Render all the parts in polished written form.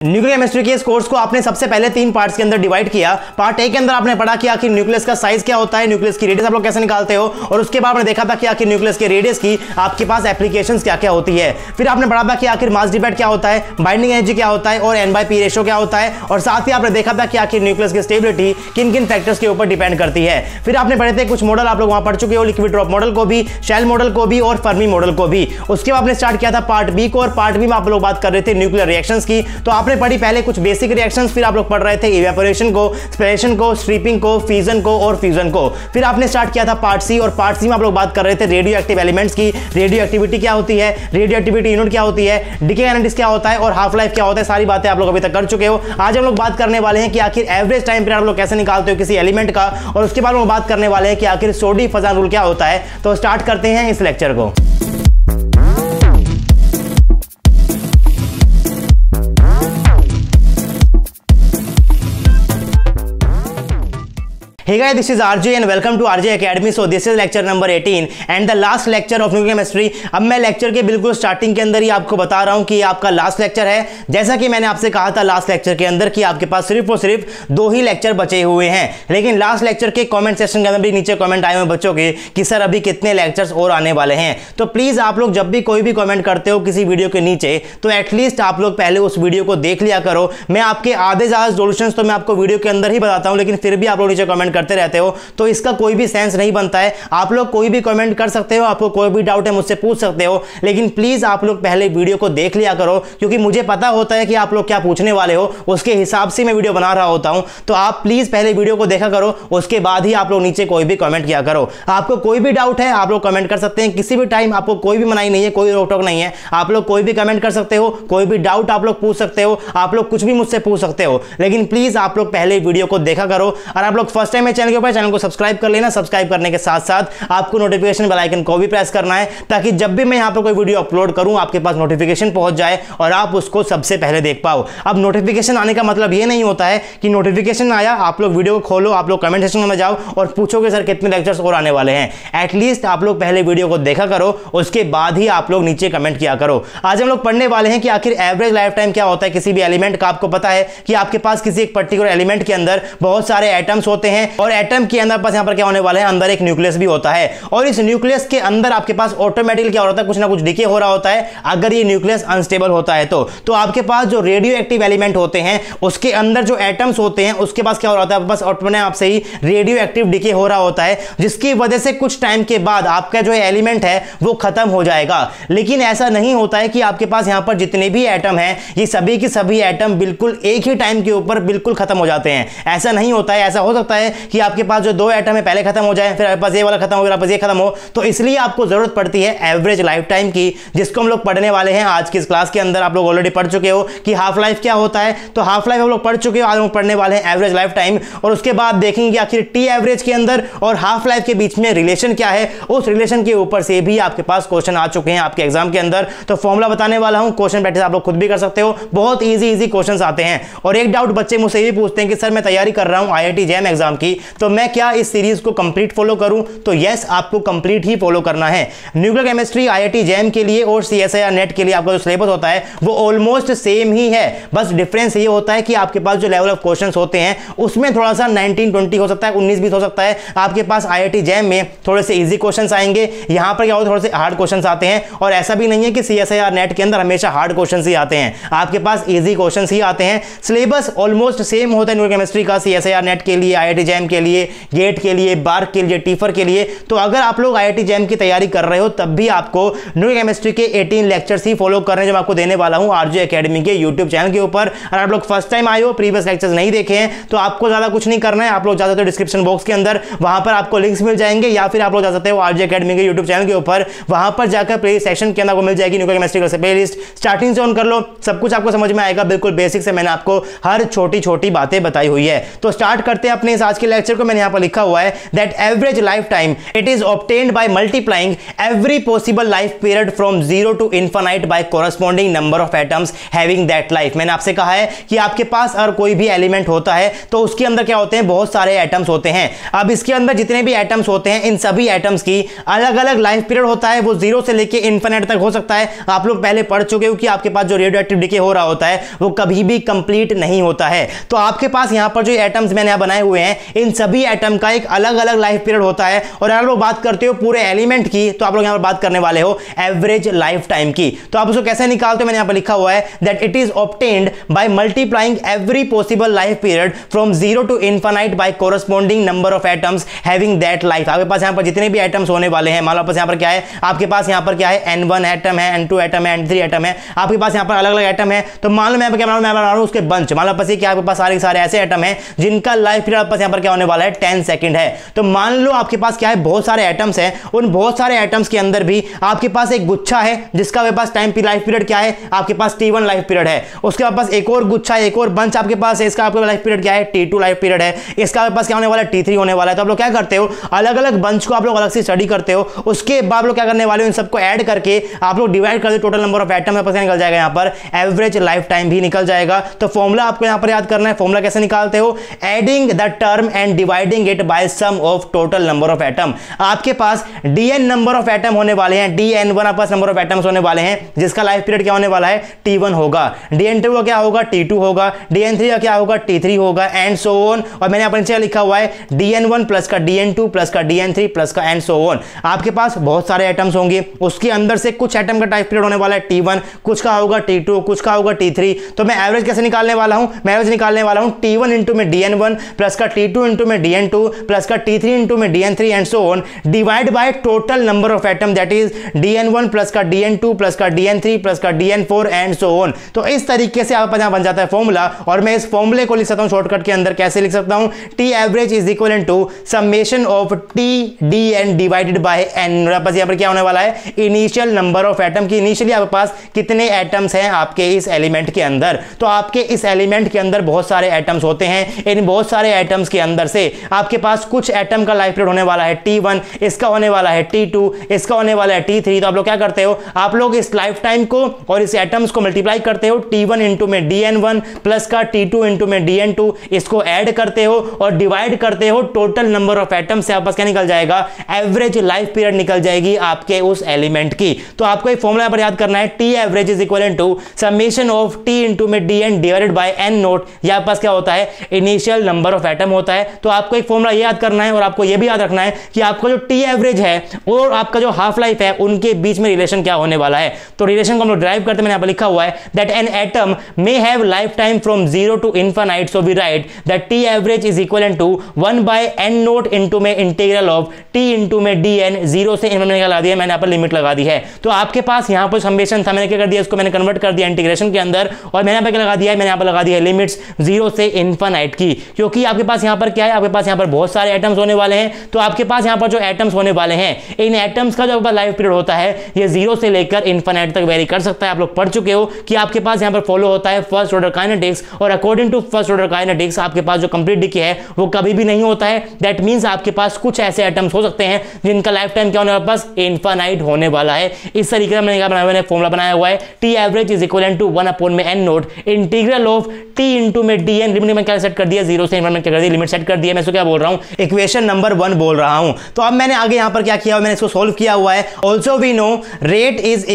Nuclear chemistry के इस course को आपने सबसे पहले 3 पार्ट्स के अंदर डिवाइड किया। पार्ट ए के अंदर आपने पढ़ा कि आखिर न्यूक्लियस का साइज क्या होता है, न्यूक्लियस की रेडियस आप लोग कैसे निकालते हो, और उसके बाद आपने देखा था कि आखिर न्यूक्लियस के रेडियस की आपके पास एप्लीकेशंस क्या क्या होती है। फिर आपने पढ़ा था कि आखिर मास डिवाइड क्या होता है, बाइंडिंग एनर्जी क्या होता है और N/P रेशियो क्या होता है, और साथ ही आपने देखा था कि आखिर न्यूक्लियस की स्टेबिलिटी किन किन फैक्टर्स के ऊपर डिपेंड करती है। फिर आपने पढ़े थे कुछ मॉडल आप लोग वहां पढ़ चुके हो, लिक्विड ड्रॉप मॉडल को भी, शेल मॉडल को भी और फर्मी मॉडल को भी। उसके बाद आपने स्टार्ट किया था पार्ट बी को, और पार्ट बी में आप लोग बात कर रहे थे न्यूक्लियर रिएक्शंस की। तो आपने पढ़ी पहले कुछ बेसिक रिएक्शंस, फिर आप लोग पढ़ रहे थे इवेपोरेशन को, स्पिरेशन को, स्ट्रीपिंग को, फ्यूजन को और फ्यूजन को। फिर आपने स्टार्ट किया था पार्ट सी, और पार्ट सी में आप लोग बात कर रहे थे रेडियो एक्टिव एलिमेंट्स की, रेडियो एक्टिविटी क्या होती है, रेडियो एक्टिविटी यूनिट क्या होती है, डिके काइनेटिक्स क्या होता है और हाफ लाइफ क्या होता है। सारी बातें आप लोग अभी तक कर चुके हो। आज हम लोग बात करने वाले हैं कि आखिर एवरेज टाइम पीरियड आप लोग कैसे निकालते हो किसी एलिमेंट का, और उसके बाद हम लोग बात करने वाले हैं कि आखिर सोडी-फजान रूल क्या होता है। तो स्टार्ट करते हैं इस लेक्चर को। Hey guys, this is RJ and welcome to RJ Academy. So this is lecture number 18 and the last lecture of nuclear chemistry. अब मैं लेक्चर के बिल्कुल स्टार्टिंग के अंदर ही आपको बता रहा हूं कि आपका लास्ट लेक्चर है। जैसा कि मैंने आपसे कहा था लास्ट लेक्चर के अंदर कि आपके पास सिर्फ और सिर्फ 2 ही लेक्चर बचे हुए हैं, लेकिन लास्ट लेक्चर के कमेंट सेक्शन के अंदर भी नीचे कमेंट आए हुए बच्चों के कि सर अभी कितने लेक्चर्स और आने वाले हैं। तो प्लीज आप लोग जब भी कोई भी कमेंट करते हो किसी वीडियो के नीचे, तो एटलीस्ट आप लोग पहले उस वीडियो को देख लिया करो। मैं आपके आधे ज्यादा सॉल्यूशंस तो मैं आपको वीडियो के अंदर ही बताता हूं, लेकिन फिर भी आप लोग नीचे कमेंट करते रहते हो, तो इसका कोई भी सेंस नहीं बनता है। आप लोग कोई भी कमेंट कर सकते हो, आपको कोई भी डाउट है मुझसे पूछ सकते हो, लेकिन प्लीज आप लोग पहले वीडियो को देख लिया करो, क्योंकि मुझे पता होता है कि आप लोग क्या पूछने वाले हो, उसके हिसाब से मैं वीडियो बना रहा होता हूं। तो आप प्लीज पहले वीडियो को देखा करो, उसके बाद ही आप लोग नीचे कोई भी कमेंट किया करो। आपको कोई भी डाउट है आप लोग कमेंट कर सकते हैं किसी भी टाइम, आपको कोई भी मनाही नहीं है, कोई रोक टोक नहीं है। आप लोग कोई भी कमेंट कर सकते हो, कोई भी डाउट आप लोग पूछ सकते हो, आप लोग कुछ भी मुझसे पूछ सकते हो, लेकिन प्लीज आप लोग पहले वीडियो को देखा करो। और आप लोग फर्स्ट टाइम चैनल के ऊपर, चैनल को सब्सक्राइब कर लेना। सब्सक्राइब करने के साथ साथ आपको नोटिफिकेशन बेल आइकन को भी प्रेस करना है, ताकि जब भी मैं यहां पर कोई वीडियो अपलोड करूं आपके पास नोटिफिकेशन पहुंच जाए और आप उसको सबसे पहले देख पाओ। अब नोटिफिकेशन आने का मतलब यह नहीं होता है कि नोटिफिकेशन आया आप लोग वीडियो को खोलो, आप लोग कमेंट सेक्शन में जाओ और पूछोगे सर कितने लेक्चर्स और आने वाले हैं। एटलीस्ट आप लोग पहले वीडियो को देखा करो, उसके बाद ही आप लोग नीचे कमेंट किया करो। आज हम लोग पढ़ने वाले हैं कि आखिर एवरेज लाइफ टाइम क्या होता है किसी भी एलिमेंट का। आपको पता है कि आपके पास किसी एक पर्टिकुलर एलिमेंट के अंदर बहुत सारे एटम्स होते हैं, और एटम के अंदर बस यहां पर क्या होने वाला है, अंदर एक न्यूक्लियस भी होता है, और इस न्यूक्लियस के अंदर आपके पास ऑटोमेटिकली क्या होता है, कुछ ना कुछ डिके हो रहा होता है। अगर ये न्यूक्लियस अनस्टेबल होता है तो आपके पास जो रेडियो एक्टिव एलिमेंट होते हैं उसके अंदर जो एटम्स होते हैं उसके पास क्या हो रहा होता है, बस अपने आप से ही रेडियो एक्टिव डिके हो रहा होता है, जिसकी वजह से कुछ टाइम के बाद आपका जो एलिमेंट है वो खत्म हो जाएगा। लेकिन ऐसा नहीं होता है कि आपके पास यहां पर जितने भी एटम हैं ये सभी के सभी एटम बिल्कुल एक ही टाइम के ऊपर बिल्कुल खत्म हो जाते हैं। ऐसा नहीं होता है। ऐसा हो सकता है कि आपके पास जो 2 एटम है पहले खत्म हो जाए, फिर आपके पास ये वाला खत्म हो, फिर आपके पास ये खत्म हो। तो इसलिए आपको जरूरत पड़ती है एवरेज लाइफ टाइम की, जिसको हम लोग पढ़ने वाले हैं आज की इस क्लास के अंदर। आप लोग ऑलरेडी पढ़ चुके हो कि हाफ लाइफ क्या होता है, तो हाफ लाइफ हम लोग पढ़ चुके हो। आज हम पढ़ने वाले हैं एवरेज लाइफ टाइम, और उसके बाद देखेंगे कि आखिर टी एवरेज के अंदर और हाफ लाइफ के बीच में रिलेशन क्या है। उस रिलेशन के ऊपर से भी आपके पास क्वेश्चन आ चुके हैं आपके एग्जाम के अंदर, तो फॉर्मूला बताने वाला हूं। क्वेश्चन प्रैक्टिस आप लोग खुद भी कर सकते हो, बहुत इजी क्वेश्चन आते हैं। और एक डाउट बच्चे मुझसे ये पूछते हैं कि सर मैं तैयारी कर रहा हूं IIT जैम एग्जाम की, तो मैं क्या इस सीरीज को कंप्लीट फॉलो करूं? तो यस, आपको कंप्लीट ही फॉलो करना है। न्यूक्लियर केमिस्ट्री IIT जैम के लिए और CSIR नेट के लिए आपका जो सिलेबस होता है वो ऑलमोस्ट सेम ही है। बस डिफरेंस ये होता है कि आपके पास जो लेवल ऑफ क्वेश्चंस होते हैं उसमें थोड़ा सा 19-20 हो सकता है, 19-20 हो सकता है। आपके पास IIT जैम में थोड़े से इजी क्वेश्चंस आएंगे, यहां पर क्या होता है थोड़े से हार्ड क्वेश्चंस आते हैं। और ऐसा भी नहीं है कि CSIR नेट के अंदर हमेशा हार्ड क्वेश्चंस ही आते हैं, आपके पास इजी क्वेश्चंस ही आते हैं। सिलेबस ऑलमोस्ट सेम होता है न्यूक्लियर केमिस्ट्री का, CSIR नेट के लिए, IIT जैम के लिए, गेट के लिए, बार्क के लिए, टीफर के लिए। तो अगर आप लोग IIT जैम की तैयारी कर रहे हो तब भी आपको न्यूक्लियर केमिस्ट्री के 18 लेक्चर्स ही फॉलो करने हैं, जो मैं आपको देने वाला हूं RJ एकेडमी के YouTube चैनल के ऊपर। और आप लोग फर्स्ट टाइम आए हो, प्रीवियस लेक्चर्स नहीं देखे हैं, तो आपको ज्यादा कुछ नहीं करना है। आप लोग जा सकते हो डिस्क्रिप्शन बॉक्स के अंदर, वहां पर आपको लिंक्स मिल जाएंगे, या फिर आप लोग जा सकते हो RJ एकेडमी के YouTube चैनल के ऊपर, वहां पर जाकर प्ले सेक्शन के अंदर आपको मिल जाएगी न्यूक्लियर केमिस्ट्री का प्लेलिस्ट। स्टार्टिंग से ऑन कर लो, सब कुछ आपको समझ में आएगा। बिल्कुल बेसिक से मैंने आपको हर छोटी छोटी बातें बताई हुई है। तो स्टार्ट करते हैं अपने इस आज के लेक्चर को मैंने यहां पर लिखा हुआ है that average life time it is obtained by multiplying every possible life period from 0 to infinite by corresponding number of atoms having that life. मैंने आपसे कहा है कि आपके पास अगर कोई भी एलिमेंट होता है तो उसके अंदर क्या होते हैं, बहुत सारे एटम्स होते हैं। अब इसके अंदर जितने भी एटम्स होते हैं इन सभी एटम्स की अलग अलग लाइफ पीरियड होता है, वो 0 से लेके इनफाइनाइट तक हो सकता है। आप लोग पहले पढ़ चुके हो कि आपके पास जो रेडियो एक्टिव डिके हो रहा होता है वो कभी भी कंप्लीट नहीं होता है। तो आपके पास यहां पर जो एटम्स मैंने यहां बनाए हुए हैं इन सभी एटम का एक अलग अलग लाइफ पीरियड होता है। और अगर लोग बात करते हो पूरे एलिमेंट की तो आप लोग यहां पर बात करने वाले हो एवरेज लाइफ टाइम की। तो आप उसको कैसे निकालते हो, मैंने यहां पर लिखा हुआ है that it is obtained by multiplying every possible life period from 0 to infinite by corresponding number of atoms having that life. आपके पास यहां पर जितने भी एटम्स होने वाले हैं, मान लो यहां पर क्या है, आपके पास यहां पर क्या है, N1 एटम है, N2 एटम है, N3 एटम है, आपके पास यहां पर अलग अलग एटम है। तो मान लो मैं क्या बना रहा हूं उसके बंच, मान लो क्या आपके पास सारे ऐसे एटम है जिनका लाइफ पीरियड यहां पर क्या होने वाला है 10 सेकंड है। तो मान लो आपके पास क्या है, बहुत सारे एटम्स हैं, उन बहुत सारे एटम्स के अंदर भी आपके पास एक गुच्छा है जिसका आपके पास टाइम लाइफ पीरियड क्या है, आपके पास T1 लाइफ पीरियड है। उसके पास एक और गुच्छा, एक और बंच आपके पास है, इसका आपका लाइफ पीरियड क्या है, T2 लाइफ पीरियड है। इसका आपके पास क्या होने वाला है, T3 होने वाला है। तो आप लोग क्या करते हो, अलग अलग बंच को आप लोग अलग से स्टडी करते हो, उसके बाद आप लोग क्या करने वाले हो, इन सबको ऐड करके आप लोग डिवाइड कर दो, टोटल नंबर ऑफ एटम आपका निकल जाएगा, यहां पर एवरेज लाइफ टाइम भी निकल जाएगा। तो फॉर्मूला आपको यहां पर याद करना है। फॉर्मूला कैसे निकालते हो, adding the term and dividing it by sum of total number of atom. आपके पास dn नंबर ऑफ एटम होने वाले हैं, dn1 आपके पास नंबर ऑफ एटम्स होने वाले हैं जिसका लाइफ पीरियड क्या होने वाला है, T1 होगा, dn2 का क्या होगा, T2 होगा, dn3 का क्या होगा, T3 होगा, एंड सो ऑन। और मैंने अपने नीचे लिखा हुआ है dn1 प्लस का dn2 प्लस का dn3 प्लस का एंड सो ऑन। आपके पास बहुत सारे एटम्स होंगे, उसके अंदर से कुछ एटम का टाइप पीरियड होने वाला है T1, कुछ का होगा T2, कुछ का होगा T3। तो मैं एवरेज कैसे निकालने वाला हूं, मैं एवरेज निकालने वाला हूं T1 इंटू में dn1 प्लस का T2 इंटू में dn2 प्लस का T3 इंटू में dn3 and so on divide by total number of atom that is dn1 plus का dn2 प्लस का dn3 प्लस का dn4 एंड सो ऑन। तो इस तरीके से आप यहां बन जाता है फॉर्मूला। और मैं इस फॉर्मूले को लिख सकता हूं शॉर्टकट के अंदर, कैसे लिख सकता हूं, T average is equal to summation of T dn divided by n। बस यहां पर क्या होने वाला है, इनिशियल नंबर ऑफ एटम की, इनिशियली आपके पास कितने एटम्स हैं आपके इस एलिमेंट के अंदर। तो आपके इस एलिमेंट के अंदर बहुत सारे एटम्स होते हैं, इन बहुत सारे एटम्स के अंदर से आपके पास कुछ एटम का लाइफ पीरियड होने वाला है T1, इसका होने वाला है T2, इसका होने वाला है T3। तो आप लोग क्या करते हो, आप लोग इस लाइफ टाइम को और इस एटम्स को मल्टीप्लाई करते हो, T1 इंटू में dn1 प्लस का T2 इंटू में dn2, इसको ऐड करते हो और डिवाइड करते हो टोटल नंबर ऑफ एटम से आपके पास क्या निकल जाएगा, एवरेज लाइफ पीरियड निकल जाएगी आपके उस एलिमेंट की। तो आपको एक फॉर्मूला पर याद करना है, T average is equal to summation of T into में dn divided by n nought. यह आपके पास क्या होता है, इनिशियल नंबर ऑफ एटम होता है। तो आपको एक फॉर्मूला याद करना है और आपको यह भी याद रखना है कि आपका जो T एवरेज है और आपका जो हाफ लाइफ है उनके बीच में रिलेशन क्या होने वाला है। तो रिलेशन को हम लोग ड्राइव करते हैं, मैंने यहां पर लिखा हुआ है that an atom may have life time from 0 to infinite, so we write that T average is equal to 1 by n note into में इंटीग्रल ऑफ T इंटू में dn, 0 से मैंने लगा दिया, मैंने यहां पर लिमिट लगा दी है। तो आपके पास यहां पर समेशन था, मैंने क्या कर दिया, इसको मैंने कन्वर्ट कर दिया इंटीग्रेशन के अंदर, और मैंने यहां पर क्या लगा दिया है, मैंने यहां पर लगा दिया लिमिट्स 0 से इनफाइनाइट की, क्योंकि आपके पास यहां पर क्या है, आपके पास यहां पर बहुत सारे एटम्स होने वाले हैं। तो आपके पास यहां पर जो एटम्स होने वाले हैं, इन एटम्स का जो लाइफ पीरियड होता है ये 0 से लेकर इनफाइनाइट तक वेरी कर सकता है। आप लोग पढ़ चुके हो कि आपके पास यहां पर फॉलो होता है फर्स्ट ऑर्डर काइनेटिक्स, और according to first order kinetics आपके पास जो कंप्लीट डिके है वो कभी भी नहीं होता है। दैट मींस आपके पास कुछ ऐसे एटम्स हो सकते हैं जिनका लाइफ टाइम क्या होने वाला, बस इनफाइनाइट होने वाला है। इस तरीके से मैंने क्या बनाया हुआ है, फॉर्मूला बनाया हुआ है, T average is equal to 1 upon में n note integral of T into में dn, लिमिट में क्या सेट कर दिया, 0 से इनफाइनाइट क्या कर दिया, लिमिट सेट कर दिया। मैं इसको क्या बोल रहा हूं, इक्वेशन नंबर 1 बोल रहा हूं। तो अब मैंने आगे यहां पर क्या किया, मैंने इसको सोल्व किया हुआ है। Also we know rate is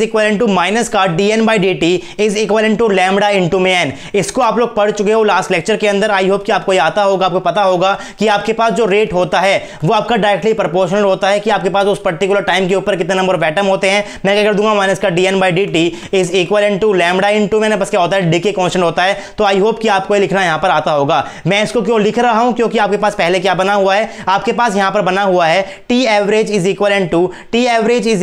equal to minus का dn by dt is equal to lambda into में n। इसको आप लोग पढ़ चुके हो लास्ट लेक्चर के अंदर। आई होप कि आपको आता होगा, आपको पता होगा कि आपके पास जो रेट होता है वो आपका डायरेक्टली प्रोपोर्शनल होता है कि आपके पास उस पर्टिकुलर टाइम के ऊपर कितने नंबर ऑफ एटम होते हैं। मैं क्या कर दूंगा, माइनस का dn by dt is equal to lambda into मैंने बस क्या होता है, डी के कांस्टेंट होता है। तो आई होप कि आपको ये लिखना यहां पर आता होगा। मैं इसको क्यों लिख रहा हूं, क्योंकि आपके पास पहले क्या बना हुआ है, आपके पास यहां पर बना हुआ है T average is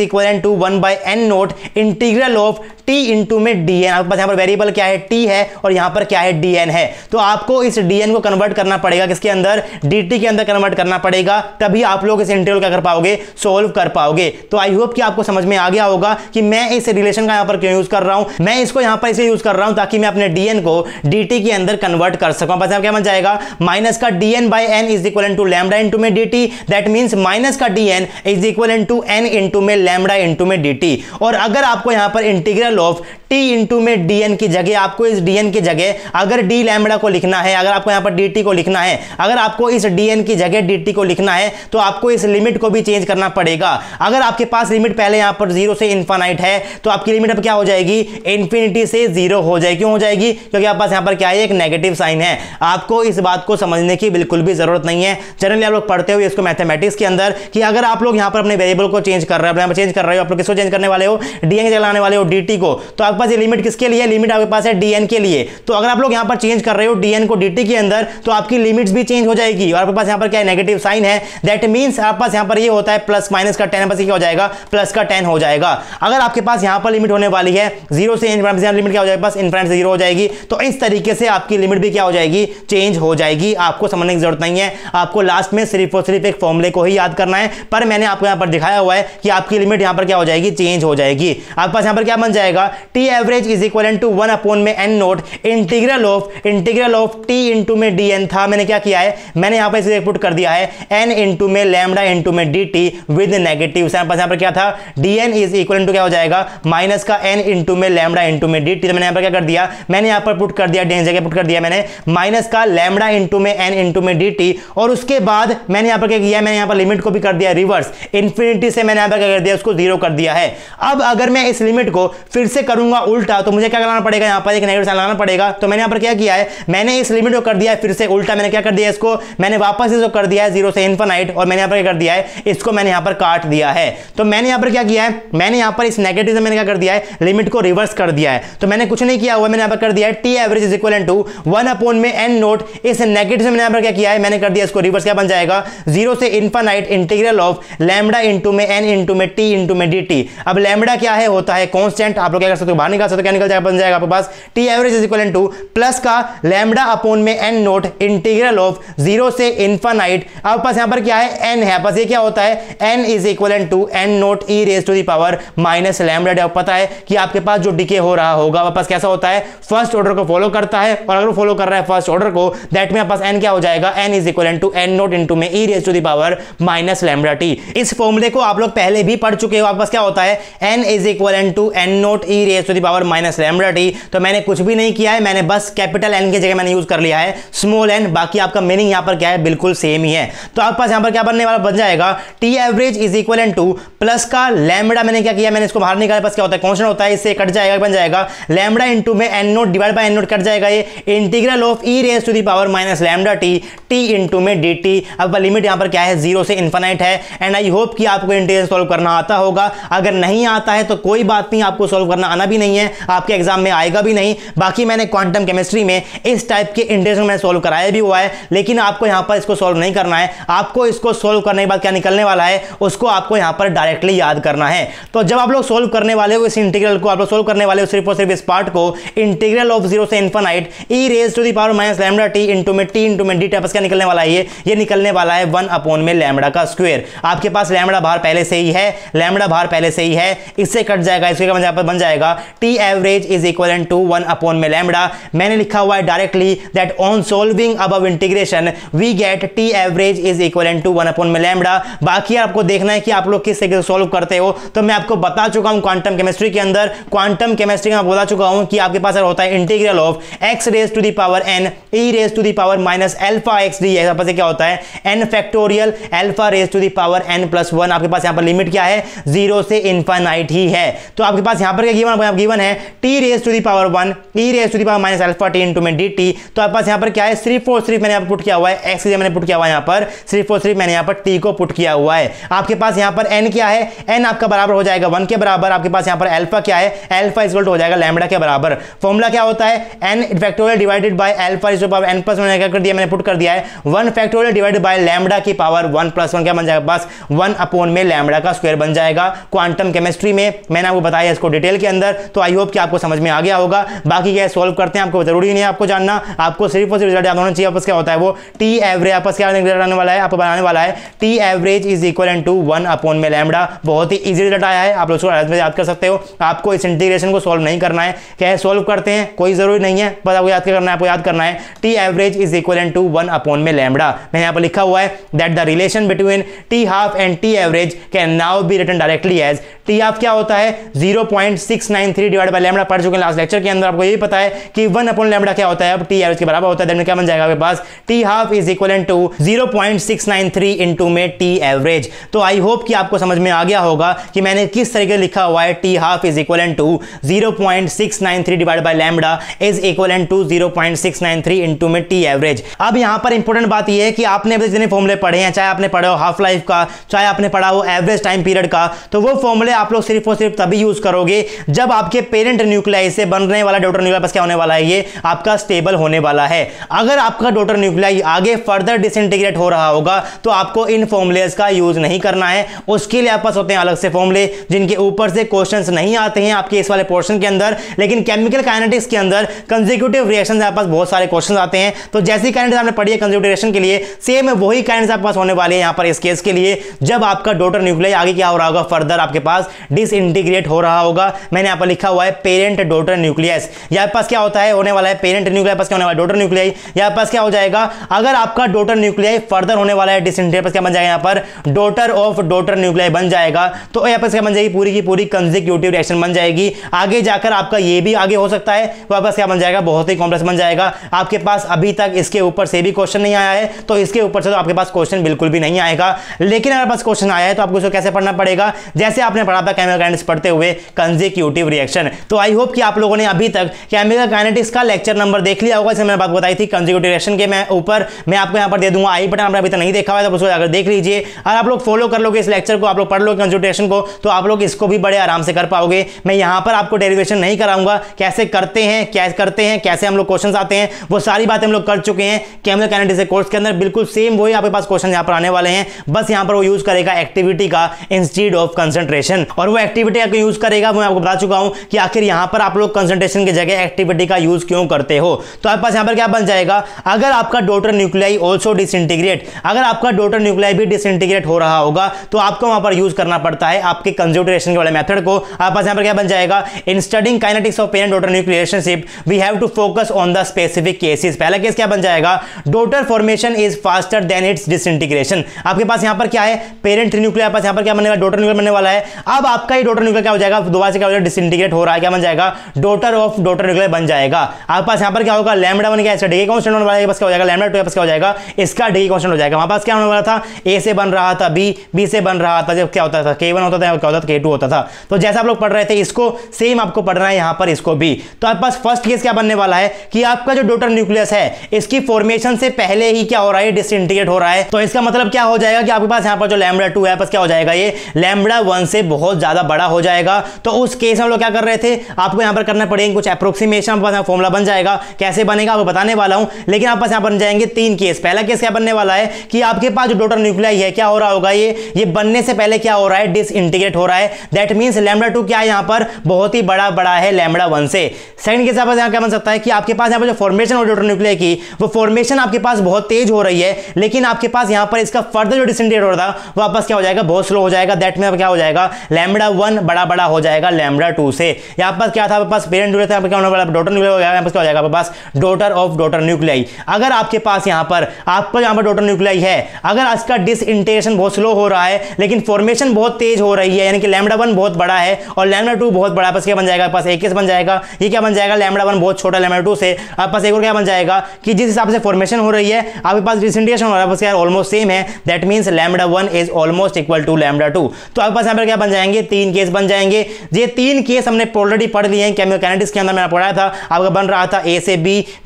equal to 1 by n note integral of T into में dn। आपके पास यहां पर वेरिएबल क्या है, T है, और यहां पर क्या है, dn है। तो आपको इस dn को कन्वर्ट करना पड़ेगा किसके अंदर, dt के अंदर कन्वर्ट करना पड़ेगा, तभी आप लोग इस इंटीग्रल क्या कर पाओगे, सोल्व कर पाओगे। तो आई होप कि आपको समझ में आ गया होगा कि मैं इस रिलेशन का यहां पर क्यों यूज कर रहा हूं। मैं इसको यहां पर इसे यूज कर रहा हूं ताकि मैं अपने dn को dt के अंदर कन्वर्ट कर सकूं। बस क्या बन जाएगा, माइनस का dn by n is equal to lambda into में dt, दैट मींस माइनस का dn is equal to n into में लैम्डा इंटू में dt। और अगर आपको यहां पर इंटीग्रल ऑफ t इंटू में dn की जगह, आपको इस dn की जगह अगर d लैम्डा को लिखना है, अगर आपको यहां पर dt को लिखना है, अगर आपको इस dn की जगह dt को लिखना है तो आपको इस लिमिट को भी चेंज करना पड़ेगा। अगर आपके पास लिमिट पहले यहां पर 0 से इनफाइनाइट है तो आपकी लिमिट अब क्या हो जाएगी, इंफिनिटी से 0 हो जाएगी। क्यों हो जाएगी, क्योंकि आपके पास यहां पर क्या है, एक नेगेटिव साइन है। आपको इस बात को समझने की बिल्कुल भी जरूरत नहीं है। जनरली आप लोग पढ़ते हुए इसको मैथमेटिक्स के अंदर कि अगर आप लोग यहां पर अपने वेरिएबल को चेंज कर रहे हो, चेंज कर रहे हो, आप लोग किसको चेंज करने वाले हो, dn की जगह लाने वाले हो dt को, तो आपके पास ये लिमिट किसके लिए, लिमिट आपके पास है dn के लिए। तो अगर आप लोग यहां पर चेंज कर रहे हो dn को dt के अंदर तो आपकी लिमिट्स भी चेंज हो जाएगी। और आपके पास यहां पर क्या है, नेगेटिव साइन है, दैट मींस आपके पास यहां पर ये होता है प्लस माइनस का 10, बस क्या हो जाएगा, प्लस का 10 हो जाएगा। अगर आपके पास यहां पर लिमिट होने वाली है 0 से इनफिनिटी, लिमिट क्या हो जाएगा, बस इनफिनिटी से 0 हो जाएगी। तो इस तरीके से आपकी लिमिट भी क्या हो जाएगी, चेंज हो जाएगी। आपको समझने की जरूरत नहीं है, आपको लास्ट में सिर्फ और सिर्फ एक फॉर्मूले को ही याद करना है। पर मैंने आपको यहां पर दिखाया हुआ है कि आपकी लिमिट यहां पर क्या हो जाएगी, चेंज हो जाएगी। आपके पास यहां पर क्या बन जाएगा, T average is equal to 1 upon में n note integral of t into में dn था। मैंने क्या किया है, मैंने यहां पर इसे पुट कर दिया है n इंटू में लैम्डा इंटू में dt विद नेगेटिव। यहां पर क्या था, dn इज इक्वल टू क्या हो जाएगा, माइनस का n इंटू में लैम्डा इंटू में dt। तो मैंने यहां पर क्या कर दिया, मैंने यहां पर पुट कर दिया, dn जगह पुट कर दिया मैंने माइनस का लैम्डा इंटू में n इंटू में dt। और उसके बाद मैंने यहां पर क्या किया, मैंने यहां पर लिमिट को भी कर दिया रिवर्स, इंफिनिटी से मैंने यहां पर क्या कर दिया, उसको 0 कर दिया है। अब अगर मैं इस लिमिट को फिर से करूंगा उल्टा तो मुझे क्या करना पड़ेगा, यहां पर एक नेगेटिव साइन लगाना पड़ेगा। तो मैंने यहां पर क्या किया है, मैंने इस लिमिट को कर दिया है फिर से उल्टा, मैंने क्या कर दिया, इसको मैंने वापस इसको कर दिया है 0 से इनफिनिट, और मैंने यहां पर क्या कर दिया है, इसको मैंने यहां पर काट दिया है। तो मैंने यहां पर क्या किया है, मैंने यहां पर इस नेगेटिव से मैंने क्या कर दिया है, लिमिट को रिवर्स कर दिया है। तो मैंने कुछ नहीं किया हुआ, मैंने यहां पर कर दिया है T average is equal to 1 upon में n नोट, इस नेगेटिव से मैंने यहां पर क्या किया है, मैंने कर दिया इसको रिवर्स, क्या बन जाएगा, 0 से infinite integral of lambda into में n इंटू में t इंटू में dt। अब लैम्डा क्या है, होता है कांस्टेंट। आप लोग क्या कर सकते हो, बाहर निकाल सकते हो, क्या निकल जाएगा, बन जाएगा आपके पास T average is equal to plus का लैम्डा अपॉन में n नोट इंटीग्रल ऑफ 0 से इनफिनिट। आपके पास यहां पर क्या है, n है, बस ये क्या होता है, n is equal to n naught e raise to the power minus lambda. पता है कि आपके पास जो डिके हो रहा होगा वापस कैसा होता है, फर्स्ट ऑर्डर को फॉलो करता है, और अगर फॉलो कर रहा है फर्स्ट ऑर्डर को, दैट में पास n क्या हो जाएगा, n is equal to n note into में e raise to the power minus lambda t। इस फॉर्मूले को आप लोग पहले भी पढ़ चुके हो। आपके पास क्या होता है, n is equal to n naught e raise to the power minus lambda t। तो मैंने कुछ भी नहीं किया है, मैंने बस कैपिटल N की जगह मैंने यूज कर लिया है स्मॉल n, बाकी आपका मीनिंग यहां पर क्या है, बिल्कुल सेम ही है। तो आपके पास यहां पर क्या बनने वाला, बन जाएगा T average is equal to plus का लैम्डा, मैंने क्या किया, मैंने इसको बाहर निकाला, पास क्या होता है, कांस्टेंट होता है, इससे कट जाएगा, बन जाएगा लैम्डा इंटू में n naught divide by n naught, cut जाएगा ये integral of e raise to the power minus lambda t t into में dt। अब लिमिट यहां पर क्या है, 0 से इनफिनिट है। एंड आई होप कि आपको इंटीग्रल सॉल्व करना आता होगा। अगर नहीं आता है तो कोई बात नहीं, आपको सॉल्व करना आना भी नहीं है, आपके एग्जाम में आएगा भी नहीं। बाकी मैंने क्वांटम केमिस्ट्री में इस टाइप के इंटीग्रल मैंने सॉल्व कराया भी हुआ है, लेकिन आपको यहां पर इसको सॉल्व नहीं करना है। आपको इसको सॉल्व करने के बाद क्या निकलने वाला है, उसको आपको यहां पर डायरेक्टली याद करना है। तो जब आप लोग सॉल्व करने वाले हो इस इंटीग्रल को, आप लोग सॉल्व करने वाले हो सिर्फ और सिर्फ इस पार्ट को, इंटीग्रल ऑफ 0 से infinite e raise to the power minus lambda t into में t इंटू में dt, क्या निकलने वाला है, ये निकलने वाला है 1 अपॉन में लैम्डा का स्क्वायर। आपके पास लैम्डा बाहर पहले से ही है, लैम्डा बाहर पहले से ही है, इससे कट जाएगा, इसके बन जाएगा T average is equal to 1 upon में लैम्डा। मैंने लिखा हुआ है directly that on solving above integration we get T average is equal to 1 upon में लैम्डा। बाकी आपको देखना है कि आप लोग किस तरीके से सॉल्व करते हो। तो मैं आपको बता चुका हूं क्वांटम केमिस्ट्री के अंदर, क्वांटम केमिस्ट्री में बता चुका हूं कि आपके पास होता है integral of x raise to the power n e raise to the power minus alpha x d. यहां पर क्या होता है, n factorial alpha raise to the power n plus 1। आपके पास यहां पर लिमिट क्या है, 0 से इनफिनिट ही है। तो आपके पास यहां पर क्या गिवन है, t raise to the power 1 e raise to the power minus alpha t into में dt। तो आपके पास यहां पर क्या है, सिर्फ और सिर्फ मैंने यहां पर पुट किया हुआ है, x मैंने पुट किया हुआ है, यहां पर सिर्फ और सिर्फ मैंने यहां पर t को पुट किया हुआ है। आपके पास यहां पर n क्या है, n आपका बराबर हो जाएगा 1 के बराबर। आपके पास यहां पर अल्फा क्या है, अल्फा इक्वल टू हो जाएगा लैम्डा के बराबर। फॉर्मूला क्या होता है, n factorial divided by alpha is to power n plus 1। मैंने क्या कर दिया, मैंने पुट कर दिया है 1 फैक्टोरियल डिवाइडेड बाय लैम्डा की पावर 1 प्लस 1, क्या बन जाएगा, बस 1 अपॉन में लैम्डा का स्क्वायर बन जाएगा। क्वांटम केमिस्ट्री में मैंने आपको बताया इसको डिटेल के अंदर, तो आई होप कि आपको समझ में आ गया होगा। बाकी क्या सॉल्व करते हैं आपको जरूरी नहीं है आपको जानना, आपको सिर्फ और सिर्फ रिजल्ट याद होना चाहिए। आपस क्या होता है वो टी एवरेज, आपस क्या बनाने वाला है, आपको बनाने वाला है T average is equal to 1 upon में लैम्डा। बहुत ही इजी रिजल्ट आया है, आप लोग इसको याद कर सकते हो। आपको इस इंटीग्रेशन को सॉल्व नहीं करना है, क्या है सॉल्व करते हैं, कोई जरूरी नहीं है, बस आपको याद करना है, आपको याद करना है T average average is equal to 1 upon में लैम्बडा। मैंने यहाँ पर लिखा हुआ है that the relation between T half and T average can now be written directly as T half क्या होता है 0.693 डिवाइड बाय लैम्बडा। पढ़ चुके हैं लास्ट लेक्चर के अंदर, आपको यही पता है कि 1 अपॉन लैम्बडा क्या होता है, अब टी एवरेज के बराबर होता है। देन क्या बन जाएगा आपके पास T half is equal to 0.693 into में टी एवरेज। तो आई होप कि आपको समझ में आ गया होगा कि मैंने किस तरीके से लिखा हुआ है T half is equal to 0.693 divide by lambda is equal to 0.693 into में टी एवरेज। अब यहां पर इंपॉर्टेंट बात यह है कि आपने जितने फॉर्मूले पढ़े हैं, चाहे आपने पढ़ा हो हाफ लाइफ का, चाहे आपने पढ़ा हो एवरेज टाइम पीरियड का, तो वो फॉर्मूले आप लोग सिर्फ और सिर्फ तभी यूज करोगे जब आपके पेरेंट न्यूक्लियाई से बनने वाला डॉटर न्यूक्लियाई बस क्या होने वाला है, ये आपका स्टेबल होने वाला है। अगर आपका डॉटर न्यूक्लियाई आगे फर्दर डिसइंटीग्रेट हो रहा होगा तो आपको इन फॉर्मूलेस का यूज नहीं करना है। उसके लिए आपके पास होते हैं अलग से फॉर्मूले जिनके ऊपर से क्वेश्चंस नहीं आते हैं आपके इस वाले पोर्शन के अंदर, लेकिन केमिकल काइनेटिक्स के अंदर कंसेक्यूटिव रिएक्शन आपके पास बहुत सारे क्वेश्चन आते हैं। तो जैसी काइनेटिक्स आपने पढ़ी है कंसेक्यूटिव रिएक्शन के लिए, सेम वही काइनेटिक्स आपके पास होने वाले हैं यहां पर इस केस के लिए, जब आपका डॉटर न्यूक्लियाई आगे क्या हो रहा होगा, फर्दर आपके पास डिसइंटीग्रेट हो रहा होगा। मैंने यहां पर लिखा हुआ है पेरेंट डॉटर न्यूक्लियस। यहां पास क्या होता है, होने वाला है पेरेंट न्यूक्लियाई, पास क्या होने वाला है डॉटर न्यूक्लियाई। यहां पास क्या हो जाएगा, अगर आपका डॉटर न्यूक्लियाई फर्दर होने वाला है डिसइंटीग्रेट, पास क्या बन जाएगा यहां पर डॉटर ऑफ डॉटर न्यूक्लियाई बन जाएगा। तो यहां पास क्या बन जाएगी, पूरी की पूरी कंसेक्यूटिव रिएक्शन बन जाएगी। आगे जाकर आपका ये भी आगे हो सकता है, वापस क्या बन जाएगा, बहुत ही कॉम्प्लेक्स बन जाएगा। आपके पास अभी तक इसके ऊपर से भी क्वेश्चन नहीं आया है, तो इसके ऊपर से तो आपके पास क्वेश्चन बिल्कुल भी नहीं आएगा। लेकिन अगर पास क्वेश्चन आया है तो आपको इसको कैसे पढ़ना पड़ेगा, जैसे आपने पढ़ा था केमिकल काइनेटिक्स पढ़ते हुए कंसेक्यूटिव रिएक्शन। तो आई होप कि आप लोगों ने अभी तक केमिकल काइनेटिक्स का लेक्चर नंबर देख लिया होगा, जैसे मैंने बात बताई थी कंसेक्यूटिव रिएक्शन के। मैं ऊपर मैं आपको यहां पर दे दूंगा आई बटन, आपने अभी तक नहीं देखा हुआ है तो उसको जाकर देख लीजिए। और आप लोग फॉलो कर लोगे इस लेक्चर को, आप लोग पढ़ लोगे कंसेक्यूटिव रिएक्शन को, तो आप लोग इसको भी बड़े आराम से कर पाओगे। मैं यहां पर आपको डेरिवेशन नहीं कराऊंगा, कैसे करते हैं कैसे हम लोग क्वेश्चन आते हैं, वो सारी बातें हम लोग कर चुके हैं केमिकल काइनेटिक्स कोर्स के अंदर। बिल्कुल सेम वही आपके पास क्वेश्चन यहां पर आने वाले हैं, बस यहां पर वो यूज करेगा एक्टिविटी का इंस्टेड ऑफ कंसंट्रेशन। और वो एक्टिविटी का यूज करेगा, मैं आपको बता चुका हूं कि आखिर यहां पर आप लोग कंसंट्रेशन की जगह एक्टिविटी का यूज क्यों करते हो। तो आपके पास यहां पर क्या बन जाएगा, अगर आपका डॉटर न्यूक्लियाई ऑल्सो डिसइंटीग्रेट, अगर आपका डॉटर न्यूक्लियाई भी डिसइंटीग्रेट हो रहा होगा तो आपको वहां पर यूज करना पड़ता है आपके कंसेक्यूटिव रिएक्शन के वाले मेथड को। आपके पास यहां पर क्या बन जाएगा, in studying kinetics of parent daughter nuclear relationship we have to focus on the specific cases. पहला केस क्या बन जाएगा, daughter formation is faster than its disintegration. आपके पास यहां पर क्या है, पेरेंट न्यूक्लियर, पास यहां पर क्या बनने वाला, डॉटर न्यूक्लियर बनने वाला है। अब आपका ये डॉटर न्यूक्लियर क्या हो जाएगा, दोबारा से क्या हो जाएगा, डिसइंटीग्रेट हो रहा है, क्या बन जाएगा, डॉटर ऑफ डॉटर न्यूक्लियर बन जाएगा। आपके पास यहां पर क्या होगा, लैम्बडा बन गया, इसका डिग्री कांस्टेंट होने वाला है, बस क्या हो जाएगा, लैम्बडा 2 क्या हो जाएगा, इसका डिग्री कांस्टेंट हो जाएगा। वहां पास क्या होने वाला था, ए से बन रहा था बी से बन रहा था, जब क्या होता था K1 होता था, क्या होता था K2 होता था। तो जैसा आप लोग पढ़ रहे थे इसको सेम आपको पढ़ना है यहां पर इसको भी। तो आपके पास फर्स्ट केस क्या बनने वाला है कि आपका जो डॉटर न्यूक्लियस है इसकी फॉर्मेशन से पहले ही क्या हो रहा है, डिसइंटीग्रेट हो रहा है। तो इसका मतलब क्या हो जाएगा कि आपके पास यहां पर जो लैम्बडा 2 है, बस क्या हो जाएगा, ये लैम्बडा 1 से बहुत ज्यादा बड़ा हो जाएगा। तो उस केस में हम लोग क्या कर रहे थे, आपको यहां पर करना पड़ेगा कुछ अप्रोक्सीमेशन, फॉर्मूला बन जाएगा, कैसे बनेगा आपको बताने वाला हूं। लेकिन आपके पास यहां बन जाएंगे 3 केस। पहला केस क्या बनने वाला है कि आपके पास जो डॉटर न्यूक्लियाई है क्या हो रहा होगा, ये बनने से पहले क्या हो रहा है, डिसइंटीग्रेट हो रहा है। दैट मींस लैम्बडा 2 क्या है यहां पर, बहुत ही बड़ा है लैम्बडा 1 से। सेकंड केस आपके यहां क्या बन सकता है कि आपके पास यहां पर जो फॉर्मेशन हो डॉटर न्यूक्लियाई की, वो फॉर्मेशन आपके पास बहुत तेज हो रही है, लेकिन आपके पास यहां पर इसका फर्दर जो डिसइंटीग्रेट हो रहा था वापस क्या हो जाएगा, बहुत स्लो हो जाएगा। दैट मींस क्या हो जाएगा, लैम्बडा 1 बड़ा हो जाएगा लैम्बडा 2 से। यहां पर क्या था, आपके पास पेरेंट न्यूक्लियर था, क्या होने वाला, डॉटर न्यूक्लियर हो गया, यहां पर क्या हो जाएगा, आपके पास डॉटर ऑफ डॉटर न्यूक्लियाई। अगर आपके पास यहां पर आपका यहां पर डॉटर न्यूक्लियाई है, अगर इसका डिसइंटीग्रेशन बहुत स्लो हो रहा है लेकिन फॉर्मेशन बहुत तेज हो रही है, यानी कि लैम्बडा 1 बहुत बड़ा है और लैम्बडा 2 बहुत बड़ा, बस क्या बन जाएगा, पास एक केस बन जाएगा, ये क्या बन जाएगा, लैम्बडा 1 बहुत छोटा लैम्बडा 2 से। आपके पास एक और क्या बन जाएगा कि जिस हिसाब से फॉर्मेशन हो रही है आपके पास डिसइंटीग्रेशन हो रहा है, बस यार ऑलमोस्ट सेम है। That means lambda 1 is almost equal to lambda 2। तो आपके पास यहां पर क्या बन जाएंगे, 3 केस बन जाएंगे। ये 3 केस हमने ऑलरेडी पढ़ लिए हैं केमिकल काइनेटिक्स के अंदर, मैंने पढ़ाया था। आपका बन रहा था A से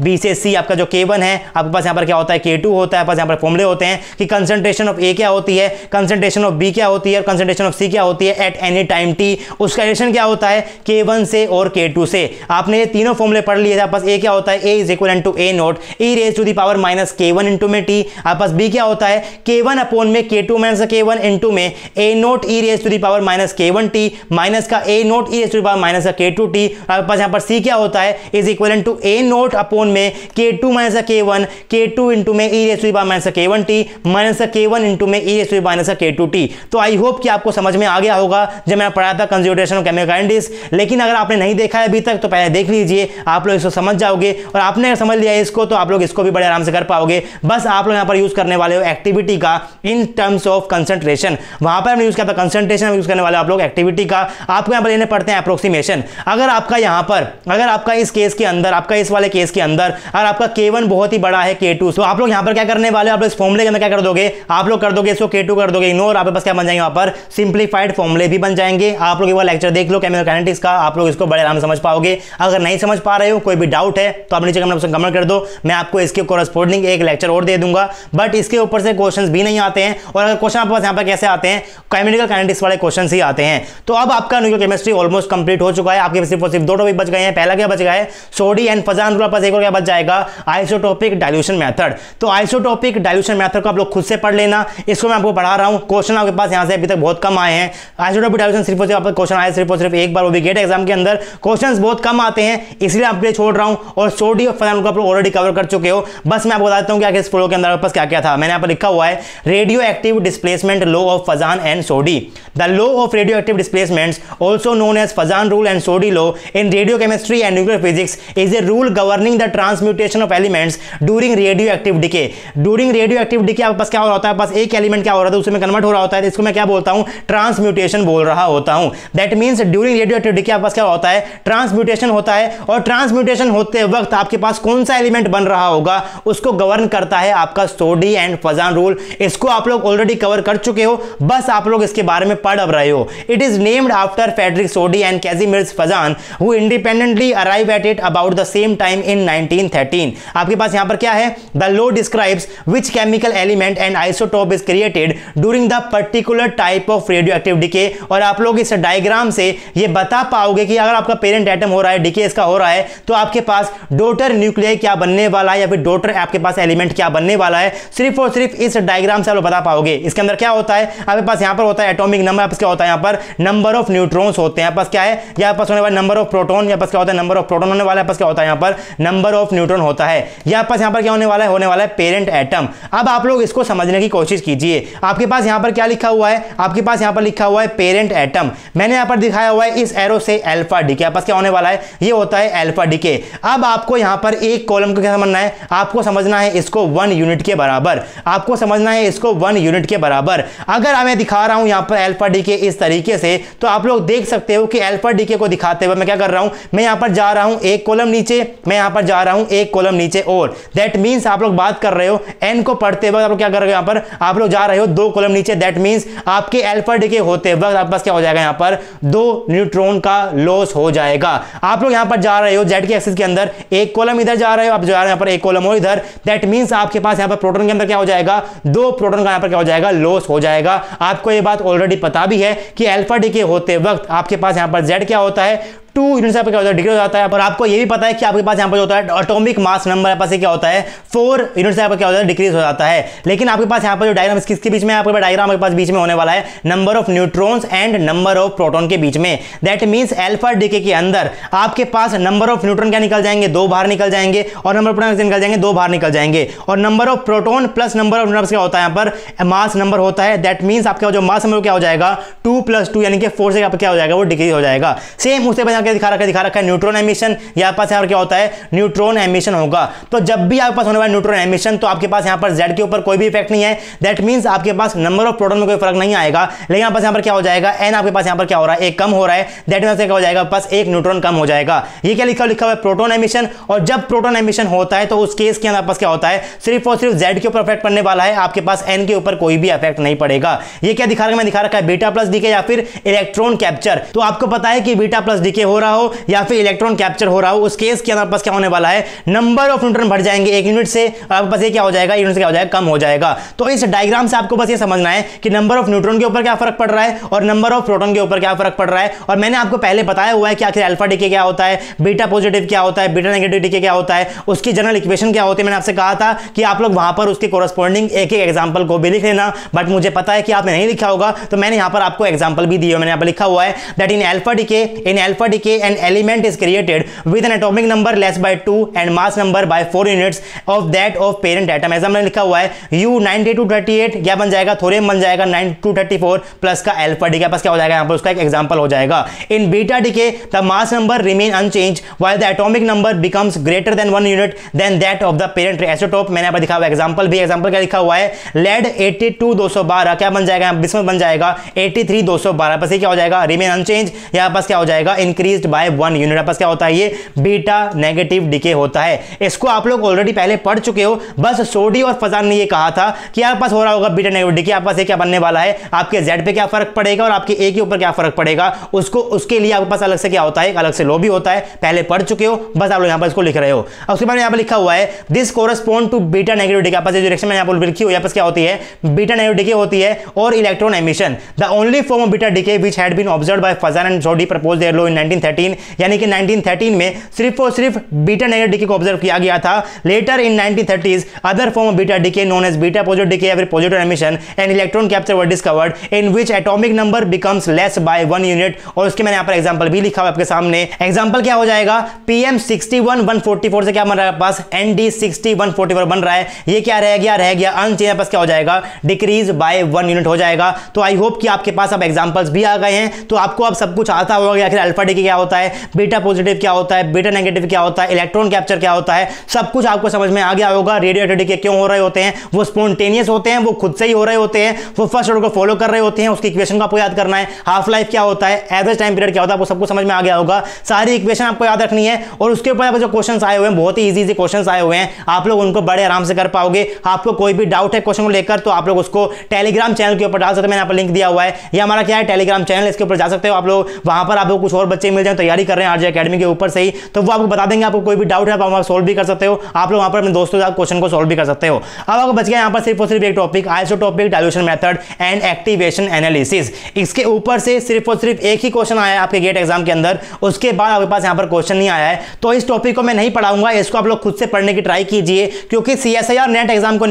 B से C, आपका जो K1 है आपके पास यहां पर क्या होता है, K2 होता है। पास यहां पर फॉर्मूले होते हैं कि कंसंट्रेशन ऑफ A क्या होती है, कंसंट्रेशन ऑफ B क्या होती है और कंसंट्रेशन ऑफ C क्या होती है एट एनी टाइम t। उसका रिलेशन क्या होता है, K1 से और K2 से। आपने ये तीनों फॉर्मूले पढ़ लिए थे। आपके पास A क्या होता है, A is equal to A naught e raise to the power minus K1 into में t। आपके पास B क्या होता है, K1 अपॉन में K2 माइनस K1 इंटू में A naught e raise to the power minus K1 t minus का A naught e raise to the power minus का K2 t। आपके पास यहाँ पर C क्या होता है, is equal to A naught upon में K2 minus K1 K2 into में e raise to the power minus K1 t minus का K1 इंटू में e raise to the minus का K2 t। तो आई होप कि आपको समझ में आ गया होगा जब मैंने पढ़ाया था कंज्यूगेशन ऑफ केमिकल काइनेटिक्स। लेकिन अगर आपने नहीं देखा है अभी तक तो पहले देख लीजिए, आप लोग इसको समझ जाओगे। और आपने समझ लिया इसको तो आप लोग इसको भी बड़े आराम से कर पाओगे। बस आप लोग यहां पर यूज करने वाले हो एक्टिविटी का इन टर्म्स ऑफ कंसंट्रेशन। वहां पर हमने यूज किया था कंसंट्रेशन, यूज करने वाले आप लोग एक्टिविटी का। आपको यहां पर लेने पड़ते हैं अप्रोक्सीमेशन। अगर आपका यहां पर, अगर आपका इस केस के अंदर, आपका इस वाले केस के अंदर अगर आपका K1 बहुत ही बड़ा है K2, तो आप लोग यहां पर क्या करने वाले हो, आप इस फॉर्मूले के अंदर क्या कर दोगे, आप लोग कर दोगे इसको K2 कर दोगे इग्नोर, आपके पास क्या बन जाएंगे वहां पर सिंप्लीफाइड फॉर्मूले भी बन जाएंगे। आप लोग ये वाला लेक्चर देख लो केमिकल काइनेटिक्स का, आप लोग इसको बड़े आराम से समझ पाओगे। अगर नहीं समझ पा रहे हो, कोई भी डाउट है तो आप नीचे कमेंट कर दो, मैं आपको इसके कोरस्पोंडिंग एक लेक्चर और दे दूंगा। बट इसके ऊपर से क्वेश्चंस भी नहीं आते हैं, और अगर क्वेश्चन आपके पास यहां पर कैसे आते हैं, केमिकल काइनेटिक्स वाले क्वेश्चन ही आते हैं। तो अब आपका न्यूक्लियर केमिस्ट्री ऑलमोस्ट कंप्लीट हो चुका है। आपके सिर्फ दो टॉपिक बच गए हैं। पहला क्या बच गया है, सोडी एंड फजान रूल, पास एक और क्या बच जाएगा, आइसोटोपिक डाइल्यूशन मेथड। तो आइसोटोपिक डाइल्यूशन मेथड को आप लोग खुद से पढ़ लेना, इसको मैं आपको पढ़ा रहा हूं। क्वेश्चन आपके पास यहां से अभी तक बहुत कम आए हैं। आइसोटोपिक डाइल्यूशन सिर्फ क्वेश्चन आए सिर्फ और सिर्फ एक बार, वो भी गेट एग्जाम के अंदर। क्वेश्चंस बहुत कम आते हैं, इसलिए आपके लिए छोड़ रहा हूं। और सोडी और फजान रूल को आप लोग ऑलरेडी कवर कर चुके हो। बस मैं आपको बताता हूं कि इस फ्लो के अंदर आपके पास क्या क्या था। मैंने यहां पर लिखा हुआ है radioactive displacement law of Fajans and Soddy. The law of radioactive displacements also known as Fajans rule and Soddy law in radiochemistry and nuclear physics is a rule governing the transmutation of elements during radioactive decay. During radioactive decay आपके पास क्या हो रहा होता है, पास एक element क्या हो रहा था उसमें कन्वर्ट हो रहा होता है, इसको मैं क्या बोलता हूं, ट्रांसम्यूटेशन बोल रहा होता हूं। That means during radioactive decay आपके पास क्या होता है, ट्रांसम्यूटेशन होता है। और ट्रांसम्यूटेशन होते वक्त आपके पास कौन सा एलिमेंट बन रहा होगा उसको गवर्न करता है आपका सोडी एंड फजान रूल। इसको आप लोग ऑलरेडी कवर कर चुके हो, बस आप लोग इसके बारे में पढ़ अब रहे हो। It is named after Frederick Soddy and Kasimir Fajans who independently arrive at it about the same time in 1913। आपके पास यहां पर क्या है, the law describes which chemical element and isotope is created during the particular type of radioactive decay. और आप लोग इस डायग्राम से ये बता पाओगे कि अगर आपका पेरेंट एटम हो रहा है, डिके इसका हो रहा है, तो आपके पास डॉटर न्यूक्लियाई क्या बनने वाला है, या फिर डॉटर आपके पास एलिमेंट क्या बनने वाला है, सिर्फ और सिर्फ इस डायग्राम से आप लोग बता पाओगे। इसके अंदर क्या होता है, आपके पास यहां पर होता है एटॉमिक नंबर, आपके क्या होता है यहां पर नंबर ऑफ न्यूट्रॉन्स होते हैं, आपके पास क्या है, यहां पास होने वाला नंबर ऑफ प्रोटॉन, यहां पास क्या होता है नंबर ऑफ प्रोटॉन होने वाला है, पास क्या होता है यहां पर नंबर ऑफ न्यूट्रॉन होता है। यहां पास यहां पर क्या होने वाला है, होने वाला है पेरेंट एटम। अब आप लोग इसको समझने की कोशिश कीजिए। आपके पास यहां पर क्या लिखा हुआ है, आपके पास यहां पर लिखा हुआ है पेरेंट एटम। मैंने यहां पर दिखाया हुआ है इस एरो से अल्फा डीके, आपके पास क्या होने वाला है, ये होता है अल्फा डीके। अब आपको यहां पर एक कॉलम को क्या समझना है, आपको समझना है इसको 1 यूनिट के बराबर, आपको समझना है इसको 1 यूनिट के बराबर। अगर मैं दिखा रहा हूं यहां पर अल्फा डीके इस तरीके से, तो आप लोग देख सकते हो कि अल्फा डीके को दिखाते हुए मैं क्या कर रहा हूं, मैं यहां पर जा रहा हूं एक कॉलम नीचे, मैं यहां पर जा रहा हूं एक कॉलम नीचे। और दैट मींस आप लोग बात कर रहे हो एन को पढ़ते वक्त आप लोग क्या कर रहे हो, यहां पर आप लोग जा रहे हो 2 कॉलम नीचे। दैट मींस आपके अल्फा डीके होते वक्त आपके पास क्या हो जाएगा, यहां पर 2 न्यूट्रॉन का लॉस हो जाएगा। आप लोग यहां पर जा रहे हो जेड के एक्सिस के अंदर, एक कॉलम इधर जा रहे हो, आप जा रहे हो यहां पर एक कॉलम और इधर। दैट मींस आपके पास यहां पर प्रोटॉन के अंदर क्या हो जाएगा, 2 प्रोटॉन का यहां पर क्या हो जाएगा, लॉस हो जाएगा। आपको ये बात ऑलरेडी पता भी है कि अल्फा डीके होते वक्त आपके पास यहां पर जेड क्या होता है, 2 यूनिट से क्या होता है, डिग्री हो जाता है। और आपको ये भी पता है कि आपके पास यहां पर होता है एटॉमिक मास नंबर, पास क्या होता है 4 यूनिट से क्या होता है, डिक्रीज हो जाता है। लेकिन आपके पास यहां पर जो डायग्राम किसके बीच में, आपके पास डायग्राम आपके पास बीच में होने वाला है number of neutrons and number of proton के बीच में। दैट मींस अल्फा डीके के अंदर आपके पास नंबर ऑफ न्यूट्रॉन क्या निकल जाएंगे, 2 बाहर निकल जाएंगे, और नंबर ऑफ प्रोटॉन निकल जाएंगे, 2 बाहर निकल जाएंगे। और number of proton plus number of neutrons क्या होता है, यहां पर मास नंबर होता है। दैट मींस आपका जो मास नंबर क्या हो जाएगा, 2 + 2 यानी कि 4 से क्या हो जाएगा, वो डिक्रीज हो जाएगा। सेम उसे दिखा रखा है न्यूट्रॉन एमिशन, यहां पास यहां क्या होता है, न्यूट्रॉन एमिशन होगा। तो जब भी आपके पास होने वाला न्यूट्रॉन एमिशन, तो आपके पास यहां पर Z के ऊपर कोई भी इफेक्ट नहीं है। दैट मींस आपके पास नंबर ऑफ प्रोटॉन में कोई फर्क नहीं आएगा। लेकिन यहां पर क्या हो जाएगा, N आपके पास यहां पर क्या हो रहा है, एक कम हो रहा है। दैट मींस क्या हो जाएगा, पास एक न्यूट्रॉन कम हो जाएगा। ये क्या लिखा हुआ है, प्रोटॉन एमिशन। और जब प्रोटॉन एमिशन होता है तो उस केस के अंदर पास क्या होता है, सिर्फ और सिर्फ Z के ऊपर इफेक्ट पड़ने वाला है, आपके पास N के ऊपर कोई भी इफेक्ट नहीं पड़ेगा। ये क्या दिखा रखा है, मैं दिखा रखा है बीटा प्लस डीके या फिर इलेक्ट्रॉन कैप्चर। तो आपको पता है कि बीटा प्लस डीके हो रहा हो या फिर इलेक्ट्रॉन कैप्चर हो रहा हो, उस केस के अंदर पास क्या होने वाला है, नंबर ऑफ न्यूट्रॉन बढ़ जाएंगे 1 यूनिट से, आपके पास ये क्या हो जाएगा, यूनिट से क्या हो जाएगा, कम हो जाएगा। तो इस डायग्राम से आपको बस ये समझना है कि नंबर ऑफ न्यूट्रॉन के ऊपर क्या फर्क पड़ रहा है और नंबर ऑफ प्रोटॉन के ऊपर क्या फर्क पड़ रहा है। और मैंने आपको पहले बताया हुआ है कि आखिर अल्फा डीके क्या होता है, बीटा पॉजिटिव क्या होता है, बीटा नेगेटिव डीके क्या होता है, उसकी जनरल इक्वेशन क्या होती है। मैंने आपसे कहा था कि आप लोग वहां पर उसके कोरस्पोंडिंग एक एग्जांपल को भी लिख लेना, बट मुझे पता है कि आपने नहीं लिखा होगा, तो मैंने यहां पर आपको एग्जांपल भी दिया। मैंने यहां पर लिखा हुआ है that in alpha decay an element is created with an atomic number less by 2 and mass number by 4 units of that of parent atom। ऐसा मैंने लिखा हुआ है U 9238 क्या बन जाएगा, थ्योरम बन जाएगा 9234 प्लस का अल्फा डी के पास क्या हो जाएगा, यहाँ पर उसका एक एग्जांपल हो जाएगा। In beta decay the mass number remain unchanged while the atomic number becomes greater than 1 unit than that of the parent isotope. मैंने यहाँ पर दिखा हुआ एग्जांपल भी, एग्जांपल क्या लिखा हुआ है, लेड 82 क्या बन जाएगा, बिस्मथ बन जाएगा 83 212 पास क्या हो जाएगा, रिमेन अनचेंज, यहाँ पास क्या हो जाएगा, इंक्रीज्ड बाय 1 यूनिट। पास क्या होता है, ये बीटा नेगेटिव डिके होता है। इसको आप लोग ऑलरेडी पहले पढ़ चुके हो, बस सोडी और फजान ने ये कहा था कि आपके पास हो रहा होगा बीटा नेगेटिव डिके। आपके पास ये क्या बनने वाला है, आपके जेड पे क्या फर्क पड़ेगा और आपके ए के ऊपर क्या फर्क पड़ेगा, उसको उसके लिए आपके पास अलग से क्या होता है, अलग से लो भी होता है, पहले पढ़ चुके हो, बस आप लोग यहाँ पर इसको लिख रहे हो। अब उसके बाद यहाँ पर लिखा हुआ है this correspond to beta negative decay. आपके पास डायरेक्शन में यहाँ पर लिखी हुई है, आपके पास क्या होती है, बीटा नेगेटिव डिके होती है और electron emission. The only form of beta decay which had been observed by Fajans and Soddy proposed their law in 1913, यानी कि 1913 में सिर्फ और सिर्फ बीटा नेगेटिव डिके को ऑब्जर्व किया गया था। Later in 1930s other form of beta decay known as beta positive decay या फिर positive emission and electron capture were discovered in which atomic number becomes less by 1 unit. और उसके मैंने यहाँ पर एग्जांपल भी लिखा हुआ आपके सामने। एग्जांपल क्या हो जाएगा, PM 61 से क्या बन रहा है, पास ND 60 बन रहा है। ये क्या रह गया अनचेंज, पास क्या हो जाएगा, डिक्रीज बाय 1 यूनिट हो जाएगा। तो आई होप कि आपके पास अब एग्जांपल्स भी आ गए हैं, तो आपको अब सब कुछ आता होगा आखिर अल्फा डिके क्या होता है, बीटा पॉजिटिव क्या होता है, बीटा नेगेटिव क्या होता है, इलेक्ट्रॉन कैप्चर क्या होता है, सब कुछ आपको समझ में आ गया होगा। रेडियोएक्टिव डिके क्यों हो रहे होते हैं, वो स्पॉन्टेनियस होते हैं, वो खुद से ही हो रहे होते हैं, वो फर्स्ट ऑर्डर को फॉलो कर रहे होते हैं, उसकी इक्वेशन को आपको याद करना है। हाफ लाइफ क्या होता है, एवरेज टाइम पीरियड क्या होता है, आपको सब कुछ समझ में आ गया होगा। सारी इक्वेशन आपको याद रखनी है और उसके ऊपर जो क्वेश्चंस आए हुए हैं, बहुत ही इजी क्वेश्चंस आए हुए हैं, आप लोग उनको बड़े आराम से कर पाओगे। आपको कोई भी डाउट है क्वेश्चन को लेकर तो आप लोग उसको टेलीग्राम चैनल के ऊपर डाल सकते हैं, मैंने यहाँ पर लिंक दिया हुआ है। ये हमारा क्या है, टेलीग्राम चैनल, इसके ऊपर जा सकते हो आप लोग। वहां पर आपको कुछ और बच्चे मिल जाए, तैयारी कर रहे हैं आरजे एकेडमी के ऊपर से ही, तो वो आपको बता देंगे। आपको कोई भी डाउट है आप सोल्व भी कर सकते हो, आप लोग वहां पर अपने दोस्तों के साथ क्वेश्चन को सोल्व भी कर सकते हो। अब आपको बच गया यहाँ पर सिर्फ और सिर्फ एक topic, isotopic dilution method and activation analysis. इसके ऊपर से सिर्फ और सिर्फ एक ही क्वेश्चन आया है आपके गेट एग्जाम के अंदर, उसके बाद आपके पास यहाँ पर क्वेश्चन नहीं आया है। तो इस टॉपिक को मैं नहीं पढ़ाऊंगा, इसको आप लोग खुद से पढ़ने की ट्राई कीजिए, क्योंकि CSIR नेट एग्जाम को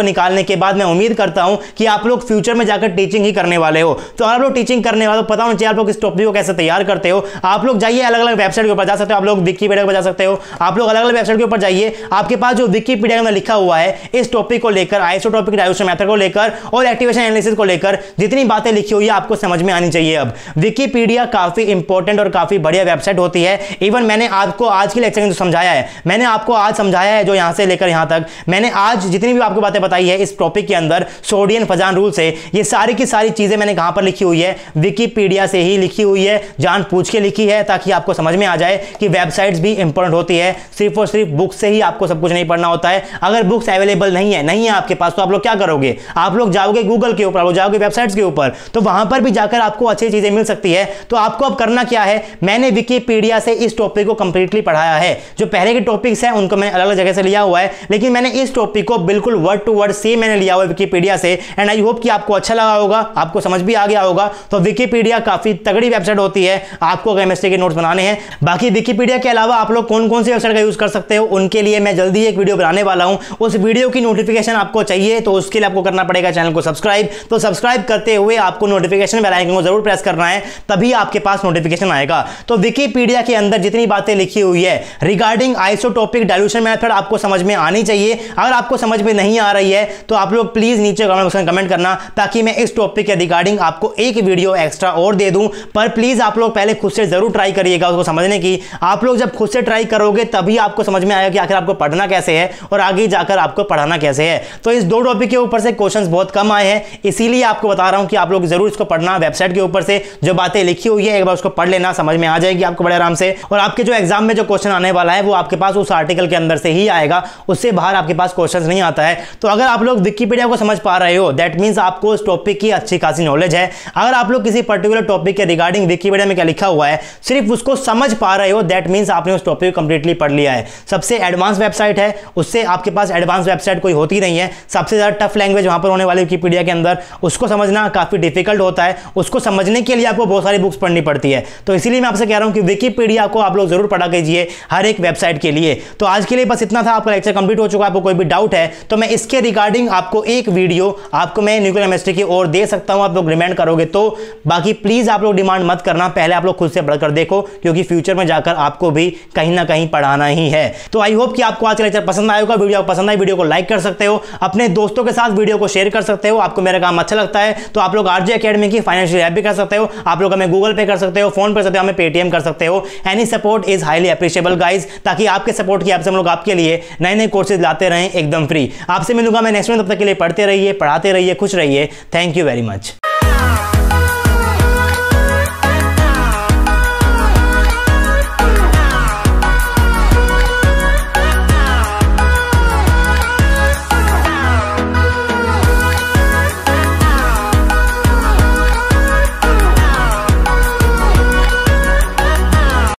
निकालने के बाद मैं उम्मीद करता हूं कि आप लोग फ्यूचर में जाकर टीचिंग ही करने वाले हो। तो आप लोग टीचिंग करने वाले हो, पता होना चाहिए आप लोग इस टॉपिक को कैसे तैयार करते हो। आप लोग जाइए अलग अलग वेबसाइट के ऊपर जा सकते हो, आप लोग विकिपीडिया पर जा सकते हो, आप लोग अलग अलग वेबसाइट के ऊपर जाइए। आपके पास जो विकिपीडिया में लिखा हुआ है इस टॉपिक को लेकर, आइसोटोपिक डाइल्यूशन मेथड को लेकर और एक्टिवेशन एनालिसिस को लेकर जितनी बातें लिखी हुई है आपको समझ में आनी चाहिए। अब विकिपीडिया काफी इंपॉर्टेंट और काफी बढ़िया वेबसाइट होती है। इवन मैंने आपको आज के लेक्चर में जो समझाया है, मैंने आपको आज समझाया है, जो यहां से लेकर यहां तक मैंने आज जितनी भी आपको बातें बताई है इस टॉपिक के अंदर, सोडी एंड फजान रूल से, ये सारी की सारी चीजें मैंने कहां पर लिखी हुई है, विकिपीडिया से ही लिखी हुई है, जान पूछ के लिखी है, ताकि आपको समझ में आ जाए कि वेबसाइट्स भी इंपॉर्टेंट होती है। सिर्फ और सिर्फ बुक से ही आपको सब कुछ नहीं पढ़ना होता है। अगर बुक्स अवेलेबल नहीं है आपके पास, तो आप लोग क्या करोगे, आप लोग जाओगे गूगल के ऊपर, आप लोग जाओगे वेबसाइट्स के ऊपर, तो वहां पर भी जाकर आपको अच्छी चीजें मिल सकती है। तो आपको अब करना क्या है, मैंने विकिपीडिया से इस टॉपिक को कंप्लीटली पढ़ाया है। जो पहले के टॉपिक्स हैं उनको मैंने अलग अलग जगह से लिया हुआ है, लेकिन मैंने इस टॉपिक को बिल्कुल वर्ड टू वर्ड सेम मैंने लिया हुआ है विकिपीडिया से। एंड आई होप कि आपको अच्छा लगा होगा, आपको समझ भी आ गया होगा। तो विकिपीडिया काफी तगड़ी वेबसाइट होती है आपको केमिस्ट्री के नोट्स बनाने हैं। बाकी विकिपीडिया के अलावा आप लोग कौन कौन सी वेबसाइट का यूज कर सकते हो, उनके लिए मैं जल्दी एक वीडियो बनाने वाला हूं। उस वीडियो की नोटिफिकेशन आपको चाहिए तो उसके लिए आपको करना पड़ेगा चैनल को सब्सक्राइब। तो सब्सक्राइब करते हुए आपको नोटिफिकेशन बेल आइकन को जरूर प्रेस करना है, तभी आपके पास नोटिफिकेशन आएगा। तो विकिपीडिया के अंदर जितनी बातें लिखी हुई है रिगार्डिंग आइसोटोपिक डाइल्यूशन मेथड आपको समझ में आनी चाहिए। अगर आपको समझ में नहीं आ रही है तो आप लोग प्लीज नीचे कमेंट बॉक्स में कमेंट करना, ताकि मैं इस टॉपिक के रिगार्डिंग आपको एक वीडियो एक्स्ट्रा और दे दूं। पर प्लीज आप लोग पहले खुद से जरूर ट्राई करिएगा उसको समझने की। आप लोग जब खुद से ट्राई करोगे तभी आपको समझ में आएगा कि आखिर आपको पढ़ना कैसे है और आगे जाकर आपको पढ़ाना कैसे है। तो इस दो टॉपिक के ऊपर से क्वेश्चंस बहुत कम आए हैं, इसीलिए आपको बता रहा हूं कि आप लोग जरूर इसको पढ़ना। वेबसाइट के ऊपर से जो बातें लिखी हुई है एक बार उसको पढ़ लेना, समझ में आ जाएगी आपको बड़े आराम से। और आपके जो एग्जाम में जो क्वेश्चन आने वाला है वो आपके पास उस आर्टिकल के अंदर से ही आएगा, उससे बाहर आपके पास क्वेश्चन नहीं आता है। तो अगर आप लोग विकिपीडिया को समझ पा रहे हो दैट मींस आपको उस टॉपिक की अच्छी खासी नॉलेज है। अगर आप लोग किसी पर्टिकुलर टॉपिक के रिगार्डिंग विकिपीडिया में क्या लिखा हुआ है सिर्फ उसको समझ पा रहे हो, दैट मींस आपने उस टॉपिक को कंप्लीटली पढ़ लिया है। सबसे एडवांस वेबसाइट है, उससे आपके पास एडवांस वेबसाइट कोई होती नहीं है। सबसे ज्यादा टफ लैंग्वेज वहां पर होने वाली विकिपीडिया के अंदर, उसको समझना काफी डिफिकल्ट होता है। उसको समझने के लिए आपको बहुत सारी बुक्स पढ़नी पड़ती है। तो इसीलिए मैं आपसे कह रहा हूं कि विकिपीडिया को आप लोग जरूर पढ़ा कीजिए हर एक वेबसाइट के लिए। तो आज के लिए बस इतना था, आपका लेक्चर कंप्लीट हो चुका है। आपको कोई भी डाउट है तो मैं इसके रिगार्डिंग आपको एक वीडियो आपको मैं न्यूक्लियर केमिस्ट्री की ओर दे सकता हूं, आप लोग रिमाइंड करोगे तो। बाकी प्लीज आप लोग लोग डिमांड मत करना, पहले आप लोग खुद से बढ़कर देखो, क्योंकि फ्यूचर में जाकर आपको भी कहीं ना कहीं पढ़ाना ही है। तो आई होप कि आपको आज का लेक्चर पसंद आएगा। वीडियो पसंद आई, वीडियो को लाइक कर सकते हो, अपने दोस्तों के साथ वीडियो को शेयर कर सकते हो। आपको मेरा काम अच्छा लगता है तो आप लोग आरजे एकेडमी की फाइनेंशियल हेल्प भी कर सकते हो। आप लोग हमें गूगल पे कर सकते हो, फोन कर सकते हो, हमें पेटीएम कर सकते हो। Any support is highly appreciable guys, ताकि आपके सपोर्ट की आपसे हम लोग आपके लिए नए नए कोर्सेज लाते रहें एकदम फ्री। आपसे मिलूंगा मैं नेक्स्ट में, तब तक के लिए पढ़ते रहिए, पढ़ाते रहिए, खुश रहिए। Thank you very much.